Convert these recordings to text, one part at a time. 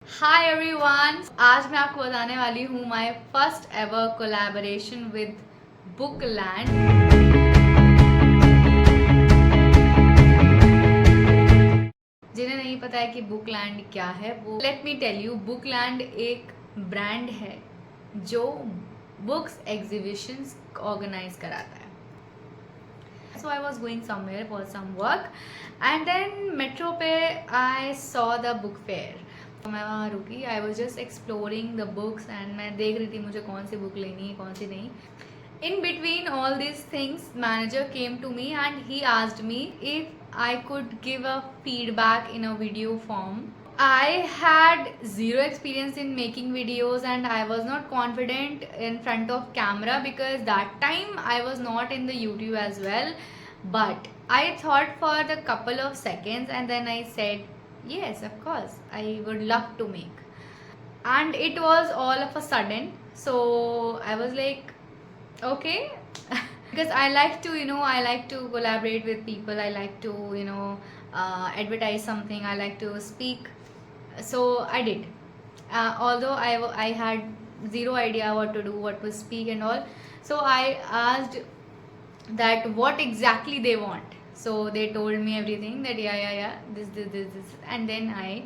Hi everyone, आज मैं आपको बताने वाली हूँ my first ever collaboration with Bookland. जिन्हें नहीं पता है कि बुकलैंड क्या है, वो let me tell you, Bookland एक ब्रांड है जो बुक्स एग्जीबिशंस ऑर्गेनाइज कराता है। So I was going somewhere for some work and then metro पे I saw the book fair. तो मैं वहाँ रुकी. I was just exploring the books and मैं देख रही थी मुझे कौन सी बुक लेनी है कौन सी नहीं. In between all these things, manager came to me and he asked me if I could give a feedback in a video form. I had zero experience in making videos and I was not confident in front of camera because that time I was not in the YouTube as well. But I thought for the couple of seconds and then I said, yes, of course, I would love to make. And it was all of a sudden. So I was like, okay. Because I like to, I like to collaborate with people. I like to, advertise something. I like to speak. So I did. Although I had zero idea what to do, what to speak and all. So I asked that what exactly they want. So they told me everything that yeah, this, and then I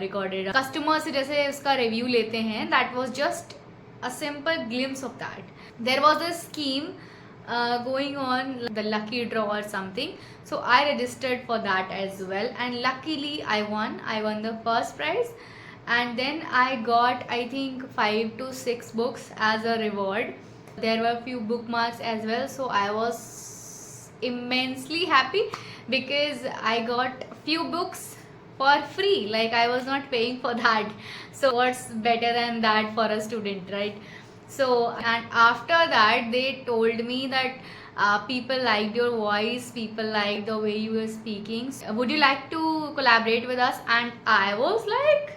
recorded. Customers से जैसे उसका review लेते हैं, that was just a simple glimpse of that. There was a scheme going on, the lucky draw or something. So I registered for that as well, and luckily I won the first prize. And then I got, I think, 5 to 6 books as a reward. There were few bookmarks as well, so I was immensely happy because I got few books for free. Like, I was not paying for that. So what's better than that for a student, right? So, and after that they told me that people liked your voice, people liked the way you were speaking. Would you like to collaborate with us? And I was like,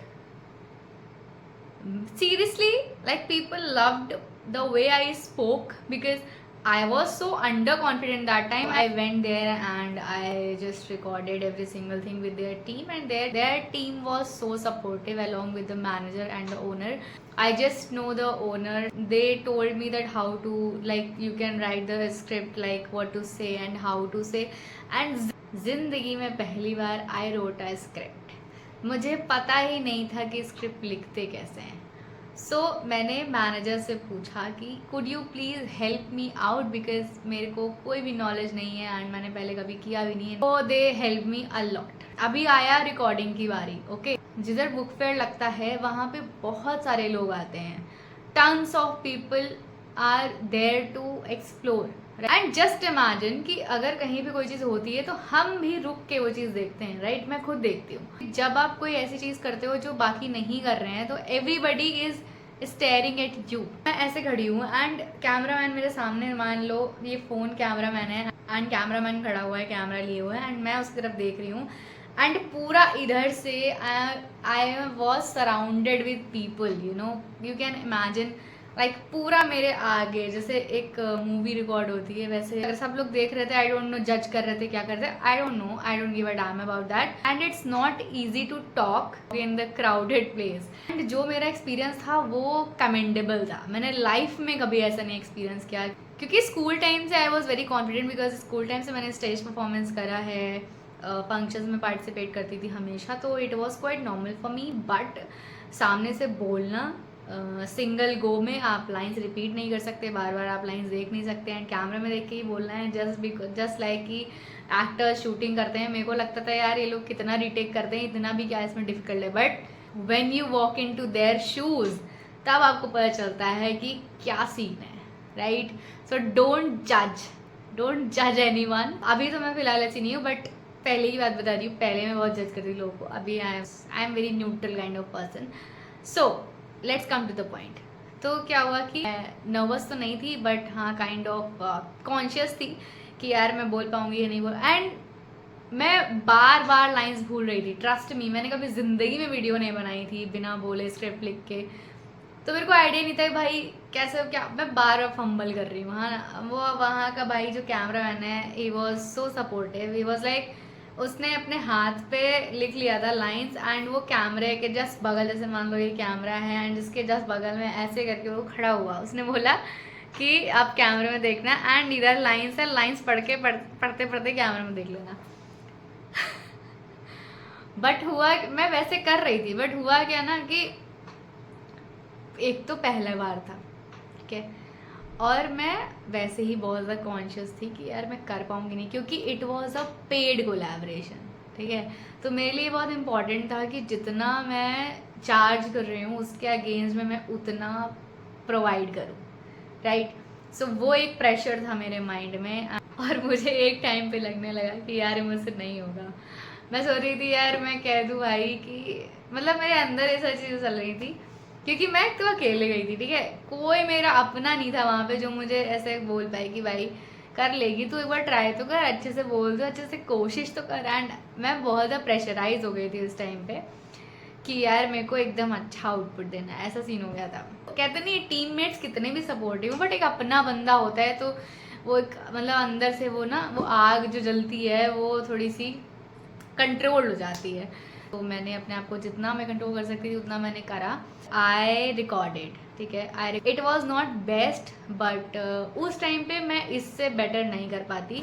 seriously, like, people loved the way I spoke because I was so underconfident that time. I went there and I just recorded every single thing with their team, and their team was so supportive along with the manager and the owner. I just know the owner. They told me that how to, like, you can write the script, like what to say and how to say. And जिंदगी में पहली बार I wrote a script. मुझे पता ही नहीं था कि script लिखते कैसे हैं. सो मैंने मैनेजर से पूछा कि could you please help me out because मेरे को कोई भी नॉलेज नहीं है एंड मैंने पहले कभी किया भी नहीं है. तो they help me a lot. अभी आया रिकॉर्डिंग की बारी. ओके, जिधर बुक फेयर लगता है वहाँ पे बहुत सारे लोग आते हैं. Tons of people are there to explore. And just imagine कि अगर कहीं भी कोई चीज़ होती है तो हम भी रुक के वो चीज़ देखते हैं, राइट? मैं खुद देखती हूँ. जब आप कोई ऐसी चीज़ करते हो जो बाकी नहीं कर रहे हैं तो everybody is staring at you. मैं ऐसे खड़ी हूँ एंड कैमरामैन मेरे सामने, मान लो ये फ़ोन कैमरामैन है एंड कैमरामैन खड़ा हुआ है, कैमरा लिए हुआ है, एंड मैं उसकी तरफ देख रही हूँ एंड पूरा इधर से I was surrounded with people. You can imagine, like पूरा मेरे आगे जैसे एक मूवी रिकॉर्ड होती है वैसे अगर सब लोग देख रहे थे. आई डोंट नो जज कर रहे थे क्या कर रहे थे, I don't know, I don't give a damn about that. And it's not easy to talk in the crowded place. And जो मेरा एक्सपीरियंस था वो कमेंडेबल था. मैंने लाइफ में कभी ऐसा नहीं एक्सपीरियंस किया क्योंकि स्कूल टाइम से I was very confident because school time से मैंने स्टेज परफॉर्मेंस करा है, फंक्शंस में पार्टिसिपेट करती थी हमेशा, तो it was quite normal for me. But सामने से बोलना, सिंगल गो में आप लाइंस रिपीट नहीं कर सकते, बार बार आप लाइंस देख नहीं सकते एंड कैमरा में देख के ही बोलना है. जस्ट लाइक कि एक्टर्स शूटिंग करते हैं. मेरे को लगता था यार ये लोग कितना रिटेक करते हैं, इतना भी क्या इसमें डिफिकल्ट है. But when you walk in to their shoes तब आपको पता चलता है कि क्या सीन है, राइट? सो डोंट जज एनीवन. अभी तो मैं फिलहाल ऐसी नहीं हूँ, बट पहले की बात बता रही हूँ, पहले मैं बहुत जज करती थी लोगों को. अभी I am very neutral kind of person. So let's come to the point. तो क्या हुआ कि नर्वस तो नहीं थी बट हाँ काइंड ऑफ कॉन्शियस थी कि यार मैं बोल पाऊंगी या नहीं बोल. एंड मैं बार बार लाइंस भूल रही थी. ट्रस्ट मी, मैंने कभी ज़िंदगी में वीडियो नहीं बनाई थी बिना बोले स्क्रिप्ट लिख के, तो मेरे को आइडिया नहीं था कि भाई कैसे क्या. मैं बार बार फंबल कर रही हूँ. हाँ, वो वहाँ का भाई जो कैमरा मैन है, he was so supportive. He was like उसने अपने हाथ पे लिख लिया था लाइंस, एंड वो कैमरे के जस्ट बगल, जैसे मान लो ये कैमरा है एंड जिसके जस्ट बगल में ऐसे करके वो खड़ा हुआ, उसने बोला कि आप कैमरे में देखना एंड इधर लाइंस है, लाइंस पढ़ते पढ़ते कैमरे में देख लेना। बट हुआ, मैं वैसे कर रही थी, बट हुआ क्या ना कि एक तो पहला बार था, ठीक है, और मैं वैसे ही बहुत ज़्यादा कॉन्शियस थी कि यार मैं कर पाऊंगी नहीं, क्योंकि it was a paid collaboration, ठीक है। तो मेरे लिए बहुत इंपॉर्टेंट था कि जितना मैं चार्ज कर रही हूँ उसके अगेंस्ट में मैं उतना प्रोवाइड करूँ, राइट। सो वो एक प्रेशर था मेरे माइंड में, और मुझे एक टाइम पे लगने लगा कि यार मुझसे नहीं होगा। मैं सोच रही थी यार मैं कह दूँ भाई कि, मतलब मेरे अंदर ऐसा चीज़ चल रही थी, क्योंकि मैं तो अकेले गई थी, ठीक है, कोई मेरा अपना नहीं था वहाँ पे जो मुझे ऐसे बोल पाए कि भाई कर लेगी तू, एक बार ट्राई तो कर, अच्छे से बोल दो, अच्छे से कोशिश तो कर। एंड मैं बहुत ज़्यादा प्रेशराइज हो गई थी उस टाइम पे कि यार मेरे को एकदम अच्छा आउटपुट देना है, ऐसा सीन हो गया था। कहते नहीं टीममेट्स कितने भी सपोर्टिव, बट एक अपना बंदा होता है तो वो एक मतलब अंदर से वो ना, वो आग जो जलती है वो थोड़ी सी कंट्रोल हो जाती है। तो मैंने अपने आप को जितना मैं कंट्रोल कर सकती थी उतना मैंने करा। आई रिकॉर्डेड, ठीक है, I it was not best, but उस टाइम पे मैं इससे बेटर नहीं कर पाती,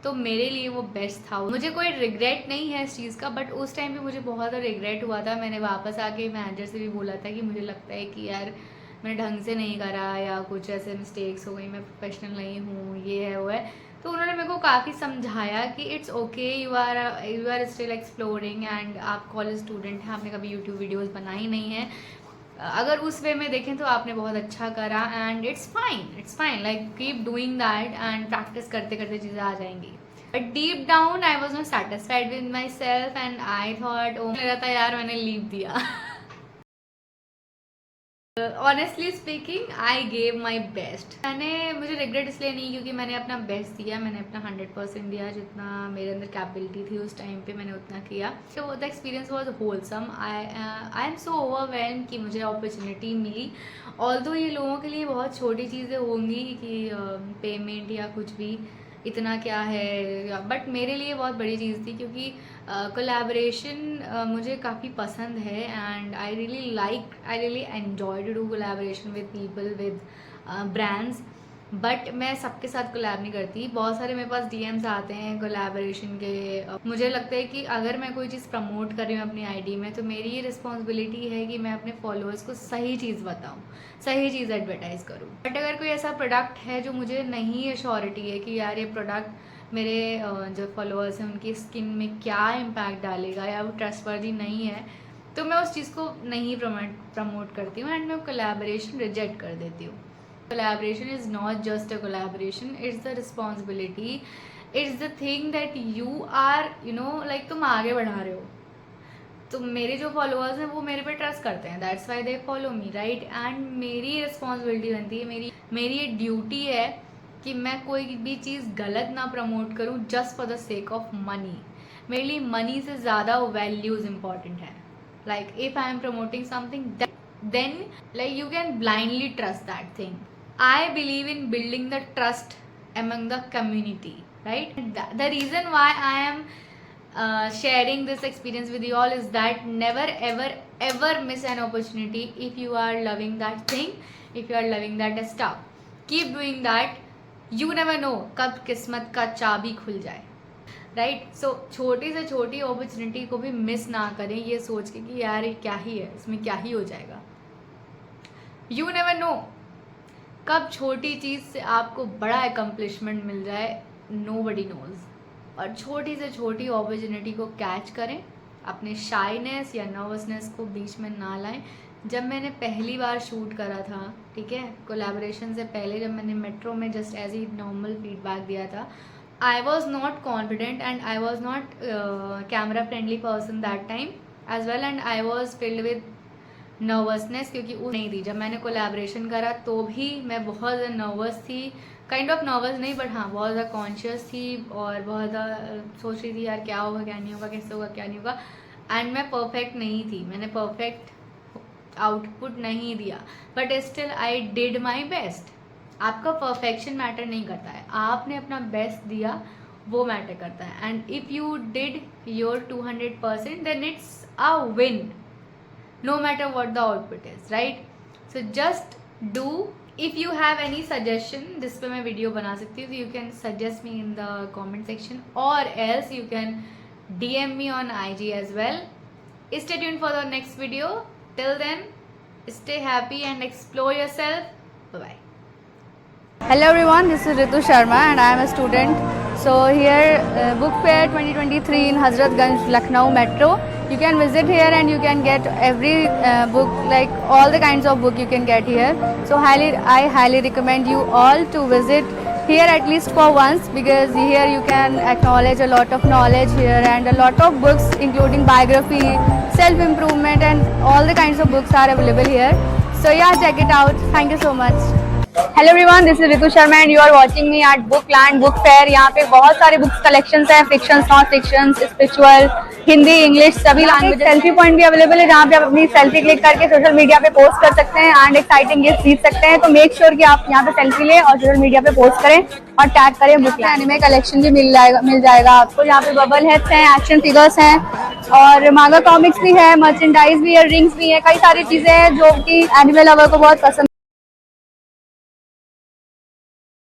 तो मेरे लिए वो बेस्ट था। मुझे कोई रिग्रेट नहीं है इस चीज़ का, बट उस टाइम पे मुझे बहुत ज़्यादा रिग्रेट हुआ था। मैंने वापस आके मैनेजर से भी बोला था कि मुझे लगता है कि यार मैंने ढंग से नहीं करा, या कुछ ऐसे मिस्टेक्स हो गई, मैं प्रोफेशनल नहीं हूँ, ये है वो है। तो उन्होंने मेरे को काफ़ी समझाया कि it's okay, you are still exploring, and आप कॉलेज स्टूडेंट हैं, आपने कभी यूट्यूब वीडियोज़ बनाई नहीं है, अगर उस वे में देखें तो आपने बहुत अच्छा करा, and it's fine, like keep doing that, and practice करते करते चीज़ें आ जाएंगी। But deep down I was not satisfied with my self, and I thought ओ मेरा था यार मैंने लीव दिया। Honestly speaking I gave my best. मुझे रिग्रेट इसलिए नहीं क्योंकि मैंने अपना बेस्ट दिया, मैंने अपना 100% दिया, जितना मेरे अंदर कैपेबिलिटी थी उस टाइम पे मैंने उतना किया। तो the experience was wholesome. I am so overwhelm कि मुझे अपॉर्चुनिटी मिली। ऑल्दो ये लोगों के लिए बहुत छोटी चीज़ें होंगी कि पेमेंट या कुछ भी इतना क्या है, बट मेरे लिए बहुत बड़ी चीज़ थी, क्योंकि कोलैबोरेशन मुझे काफ़ी पसंद है, and I really enjoy to do collaboration with people, with brands. But मैं सबके साथ कोलैब नहीं करती। बहुत सारे मेरे पास डीएम्स आते हैं कोलैबोरेशन के। मुझे लगता है कि अगर मैं कोई चीज़ प्रमोट कर रही हूँ अपनी आईडी में, तो मेरी ये रिस्पॉन्सिबिलिटी है कि मैं अपने फॉलोअर्स को सही चीज़ बताऊँ, सही चीज़ एडवर्टाइज करूँ। बट अगर कोई ऐसा प्रोडक्ट है जो मुझे नहीं एश्योरिटी है कि यार ये प्रोडक्ट मेरे जो फॉलोअर्स हैं उनकी स्किन में क्या इम्पैक्ट डालेगा, या वो ट्रस्टवर्दी नहीं है, तो मैं उस चीज़ को नहीं प्रमोट करती हूँ, एंड मैं कोलैबोरेशन रिजेक्ट कर देती हूँ। Collaboration is not just a collaboration, it's the responsibility, it's the thing that you are, like तुम आगे बढ़ा रहे हो, तो मेरे जो फॉलोअर्स हैं वो मेरे पे ट्रस्ट करते हैं, that's why they follow me, right. And मेरी रिस्पॉन्सिबिलिटी बनती है, मेरी ये ड्यूटी है कि मैं कोई भी चीज़ गलत ना प्रमोट करूँ just for the sake of money. मेरे लिए मनी से ज़्यादा वैल्यूज़ इंपॉर्टेंट है। Like if I am promoting something, then like you can blindly trust that thing. I believe in building the trust among the community, right? The reason why I am sharing this experience with you all is that never ever miss an opportunity. If you are loving that thing, if you are loving that stuff, keep doing that. You never know कब किस्मत का चाबी खुल जाए, right. सो छोटी से छोटी opportunity को भी मिस ना करें ये सोच के कि यार ये क्या ही है, इसमें क्या ही हो जाएगा। यू नेवर नो कब छोटी चीज़ से आपको बड़ा एकम्प्लिशमेंट मिल जाए, नोबडी नोज। और छोटी से छोटी अपॉर्चुनिटी को कैच करें, अपने शाइनेस या नर्वसनेस को बीच में ना लाएं। जब मैंने पहली बार शूट करा था, ठीक है, कोलैबोरेशन से पहले जब मैंने मेट्रो में जस्ट एज ही नॉर्मल फीडबैक दिया था, I was not confident and I was not camera friendly person that time as well, and I was filled with nervousness क्योंकि वो नहीं थी। जब मैंने कोलैबोरेशन करा तो भी मैं बहुत ज़्यादा नर्वस थी, काइंड ऑफ नर्वस नहीं बट हाँ बहुत ज़्यादा कॉन्शियस थी, और बहुत ज़्यादा सोच रही थी यार क्या होगा क्या नहीं होगा, कैसे होगा क्या नहीं होगा। एंड मैं परफेक्ट नहीं थी, मैंने परफेक्ट आउटपुट नहीं दिया, but still I did my best. आपका परफेक्शन मैटर नहीं करता है, आपने अपना बेस्ट दिया वो मैटर करता है. And if you did your 200% then it's a win, no matter what the output is, right? So just do. If you have any suggestion जिस पे मैं वीडियो बना सकती हूँ, you can suggest me in the comment section, or else you can DM me on IG as well. Stay tuned for the next video. Till then, stay happy and explore yourself. Bye bye. Hello everyone, this is Ritu Sharma and I am a student. So here Book Fair 2023 in Hazratganj, Lucknow Metro. You can visit here and you can get every book, like all the kinds of book you can get here. So I highly recommend you all to visit here at least for once, because here you can acknowledge a lot of knowledge here, and a lot of books including biography, self-improvement and all the kinds of books are available here. So yeah, check it out. Thank you so much. Hello everyone, this is Ritu Sharma and you are watching me at Bookland book fair. यहाँ पे बहुत सारे books collections हैं, fictions, non fictions, spiritual, Hindi, English, सभी language. Selfie point भी available है जहाँ पे आप अपनी सेल्फी क्लिक करके सोशल मीडिया पे पोस्ट कर सकते हैं एंड एक्साइटिंग गिफ्ट जीत सकते हैं। तो मेक श्योर कि आप यहाँ पे सेल्फी लें और सोशल मीडिया पे पोस्ट करें और टैग करें बुकलैंड। एनिमे कलेक्शन भी मिल जाएगा आपको। यहाँ पे बबल हेड्स हैं, एक्शन फिगर्स हैं और मांगा कॉमिक्स भी है, मर्चेंडाइज भी है, रिंग्स भी है, कई सारी चीजें हैं जो कि एनिमे लवर को बहुत पसंद